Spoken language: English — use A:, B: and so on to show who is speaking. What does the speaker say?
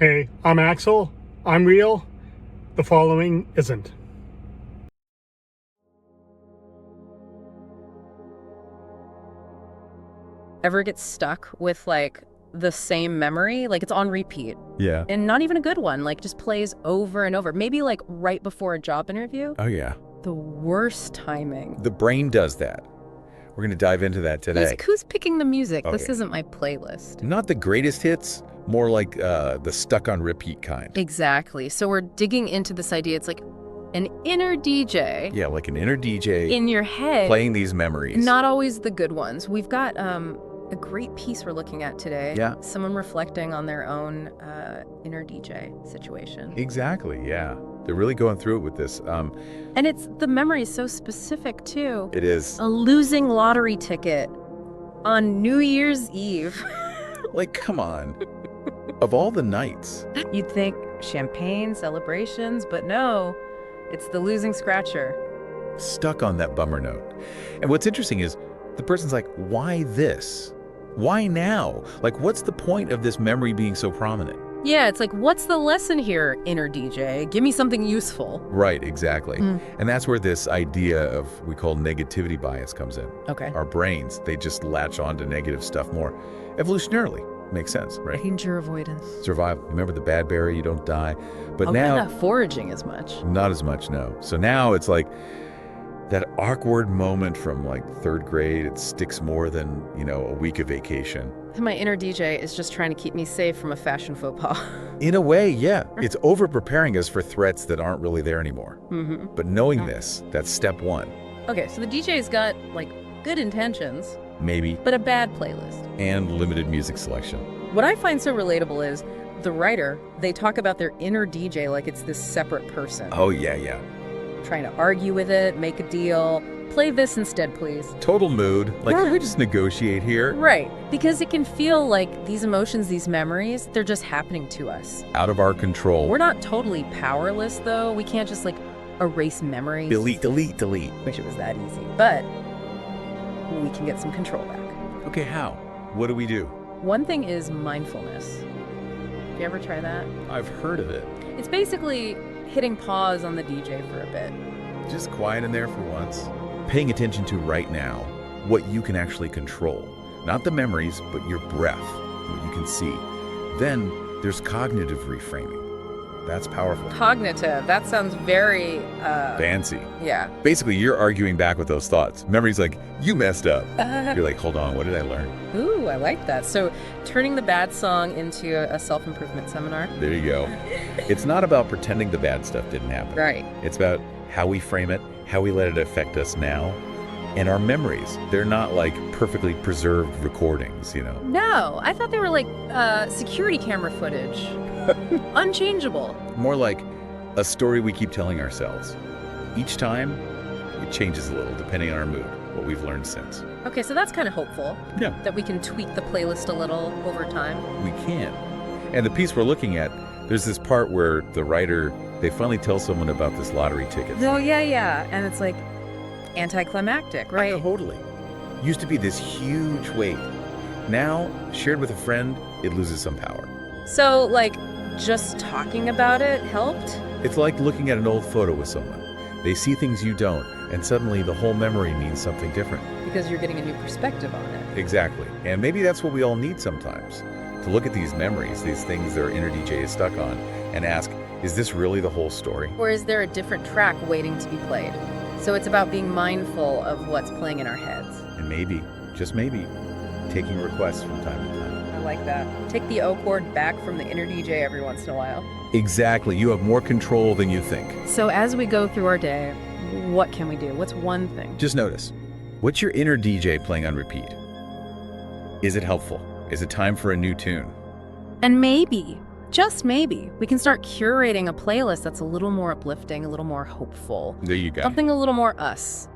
A: Hey, I'm Axel. I'm real. The following isn't.
B: Ever get stuck with like the same memory? Like it's on repeat
C: Yeah.
B: and not even a good one, like just plays over and over. Maybe like right before a job interview.
C: Oh, yeah.
B: The worst timing.
C: The brain does that. We're going to dive into that today.
B: Who's picking the music?
C: Oh,
B: This
C: yeah.
B: isn't my playlist.
C: Not the greatest hits, more like the stuck on repeat kind.
B: Exactly. So we're digging into this idea. It's like an inner DJ
C: Yeah, like an inner DJ
B: in your head.
C: playing these memories.
B: Not always the good ones. We've got a great piece we're looking at today.
C: Yeah.
B: Someone reflecting on their own inner DJ situation.
C: Exactly, yeah. They're really going through it with this.
B: And the memory is so specific too.
C: It is.
B: A losing lottery ticket on New Year's Eve.
C: Like, come on. Of all the nights.
B: You'd think champagne, celebrations, but no, it's the losing scratcher.
C: Stuck on that bummer note. And what's interesting is the person's like, why this? Why now? Like, what's the point of this memory being so prominent?
B: Yeah, it's like, what's the lesson here, inner DJ? Give me something useful.
C: Right, exactly.
B: Mm.
C: And that's where this idea of we call negativity bias comes in.
B: Okay.
C: Our brains, they just latch on to negative stuff more. Evolutionarily, makes sense, right?
B: Danger avoidance.
C: Survival. Remember the bad berry, you don't die. But
B: Okay,
C: now,
B: not foraging as much.
C: not as much, no. So now it's like that awkward moment from like third grade, it sticks more than, a week of vacation.
B: My inner DJ is just trying to keep me safe from a fashion faux pas.
C: In a way, yeah. It's over-preparing us for threats that aren't really there anymore.
B: Mm-hmm.
C: But knowing this, that's step one.
B: Okay, so the DJ's got, like, good intentions,
C: Maybe.
B: but a bad playlist.
C: And limited music selection.
B: What I find so relatable is the writer, they talk about their inner DJ like it's this separate person.
C: Oh, yeah, yeah.
B: Trying to argue with it, make a deal. Play this instead, please.
C: Total mood. Like, we just negotiate here.
B: Right. Because it can feel like these emotions, these memories, they're just happening to us.
C: Out of our control.
B: We're not totally powerless, though. We can't just, like, erase memories.
C: Delete, delete, delete.
B: Wish it was that easy. But we can get some control back.
C: Okay, how? What do we do?
B: One thing is mindfulness. Have you ever try that?
C: I've heard of it.
B: It's basically hitting pause on the DJ for a bit.
C: Just quiet in there for once. Paying attention to right now what you can actually control. Not the memories, but your breath, what you can see. Then there's cognitive reframing. That's powerful.
B: Cognitive. That sounds very,
C: Fancy.
B: yeah.
C: Basically, you're arguing back with those thoughts. Memory's like, you messed up. You're like, hold on, what did I learn?
B: Ooh, I like that. So turning the bad song into a self-improvement seminar.
C: There you go. It's not about pretending the bad stuff didn't happen.
B: Right.
C: It's about how we frame it, how we let it affect us now, and our memories. They're not like perfectly preserved recordings,
B: No, I thought they were like security camera footage. Unchangeable.
C: More like a story we keep telling ourselves. Each time, it changes a little depending on our mood, what we've learned since.
B: Okay, so that's kind of hopeful.
C: Yeah.
B: That we can tweak the playlist a little over time.
C: We can. And the piece we're looking at, there's this part where the writer, they finally tell someone about this lottery ticket.
B: Oh, yeah. And it's like anticlimactic, right?
C: Totally. Used to be this huge weight. Now, shared with a friend, it loses some power.
B: So, like, just talking about it helped?
C: It's like looking at an old photo with someone. They see things you don't, and suddenly the whole memory means something different.
B: Because you're getting a new perspective on it.
C: Exactly. And maybe that's what we all need sometimes. To look at these memories, these things their inner DJ is stuck on, and ask, is this really the whole story?
B: Or is there a different track waiting to be played? So it's about being mindful of what's playing in our heads.
C: And maybe, just maybe, taking requests from time to time.
B: I like that. Take the O chord back from the inner DJ every once in a while.
C: Exactly. You have more control than you think.
B: So as we go through our day, what can we do? What's one thing?
C: Just notice, what's your inner DJ playing on repeat? Is it helpful? Is it time for a new tune?
B: And maybe, just maybe, we can start curating a playlist that's a little more uplifting, a little more hopeful.
C: There you go.
B: Something a little more us.